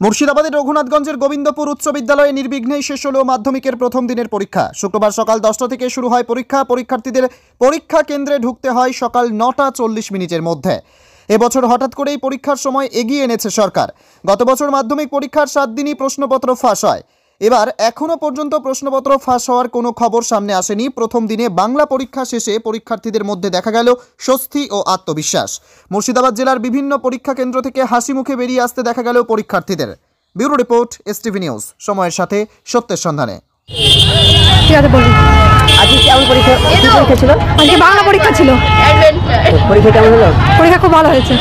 মুর্শিদাবাদের রঘুনাথগঞ্জের গোবিন্দপুর উচ্চ বিদ্যালয়ে নির্বিঘ্নেই শেষ হলো মাধ্যমিকের প্রথম দিনের পরীক্ষা। শুক্রবার সকাল 10টা থেকে শুরু হয় পরীক্ষা। পরীক্ষার্থীদের পরীক্ষা কেন্দ্রে ঢুকতে হয় সকাল 9টা 40 মিনিটের মধ্যে। এবছর হঠাৎ করেই পরীক্ষার সময় এগিয়ে এনেছে সরকার। গত বছর মাধ্যমিক পরীক্ষার 7 দিনই প্রশ্নপত্র ফাঁস হয়। এবার এখনো পর্যন্ত প্রশ্নপত্র ফাঁস হওয়ার কোনো খবর সামনে আসেনি। প্রথম দিনে বাংলা পরীক্ষা শেষে পরীক্ষার্থীদের মধ্যে দেখা গেল স্বস্তি ও আত্মবিশ্বাস। মুর্শিদাবাদ জেলার বিভিন্ন পরীক্ষা কেন্দ্র থেকে হাসি মুখে বেরিয়ে আসতে দেখা গেল পরীক্ষার্থীদের। ব্যুরো রিপোর্ট, এসটিভি নিউজ, সময়ের সাথে সত্যের সন্ধানে। ঠিক আছে, বলুন। আজকে কেমন পরীক্ষা ছিল? আজকে বাংলা পরীক্ষা ছিল। পরীক্ষা কেমন হলো? পরীক্ষা খুব ভালো হয়েছে।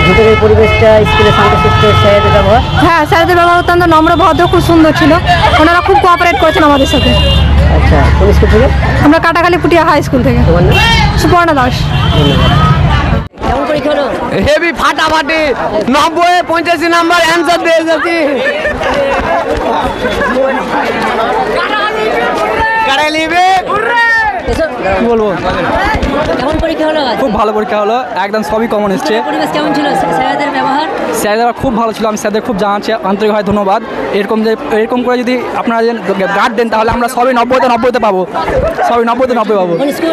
ভিতরের পরিবেশটা, স্কুলে শান্তশিষ্ট, স্যারেদের ব্যবহার? হ্যাঁ, স্যারদের ব্যবহার অত্যন্ত নম্র ভদ্র, খুব সুন্দর ছিল। ওনারা খুব কোঅপারেট করেছেন আমাদের সাথে। আচ্ছা, কোন স্কুল থেকে? আমরা কাটাখালী পুটিয়া হাই স্কুল থেকে। তোমার নাম? সুপর্ণা দাস। কেমন পরীক্ষা হলো? হেভি ফাটাফাটি, 90-85 নাম্বার অ্যান্সার দিয়ে যাচ্ছি। কি বলবো, কেমন পরীক্ষা হলো? খুব ভালো পরীক্ষা হলো, একদম সবই কমন এসছে। পরিবেশ কেমন ছিল? স্যারদের ব্যবহার? স্যাররা খুব ভালো ছিল, আমি স্যারদের খুব জানাচ্ছি আন্তরিকভাবে ধন্যবাদ। এরকম করে যদি আপনারা গার্ড দেন তাহলে আমরা সবই 90-90 পাবো, সবই 90-90 পাবো। কোন স্কুল?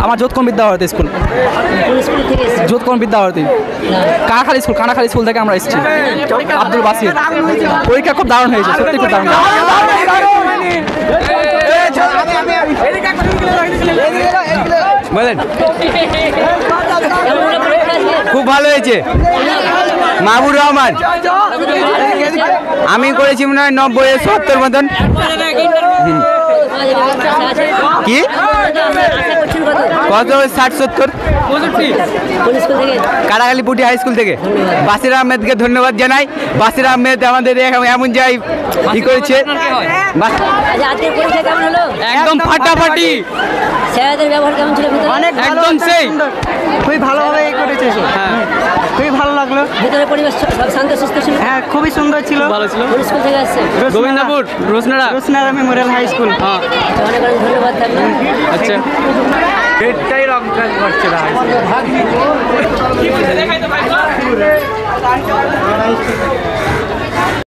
আমার যোধকোণ বিদ্যাভারতী স্কুল। কোন স্কুল থেকে এসেছেন? যোধকোণ বিদ্যাভারতী, কানাখালী স্কুল থেকে আমরা এসেছি। আব্দুল বাসির। পরীক্ষা খুব দারুণ হয়েছে, সত্যি খুব দারুণ। বলেন, খুব ভালো হয়েছে। মাহবুর রহমান, আমি করেছি মনে হয় 90-70 মতন। কি কত? 60-70। কাটাখালী পুটি হাই স্কুল থেকে। বাসির আহমেদকে ধন্যবাদ জানাই। বাসির আহমেদ আমাদের এমন জায়গায় ই করেছে। একদম ফাটাফাটি। স্যারদের ব্যবহার কেমন ছিল? একদম সেই খুবই ভালোভাবে করেছে। হ্যাঁ, খুবই ভালো লাগলো। ভিতরে পরিবেশ শান্তশিষ্ট ছিল? হ্যাঁ, খুবই সুন্দর ছিল। ভালো ছিল। কোন স্কুল থেকে আসছে? Gobindapur Roshanara memorial high school. হ্যাঁ, অনেক অনেক ধন্যবাদ থাকবে। আচ্ছা। এটাই রং করছে না।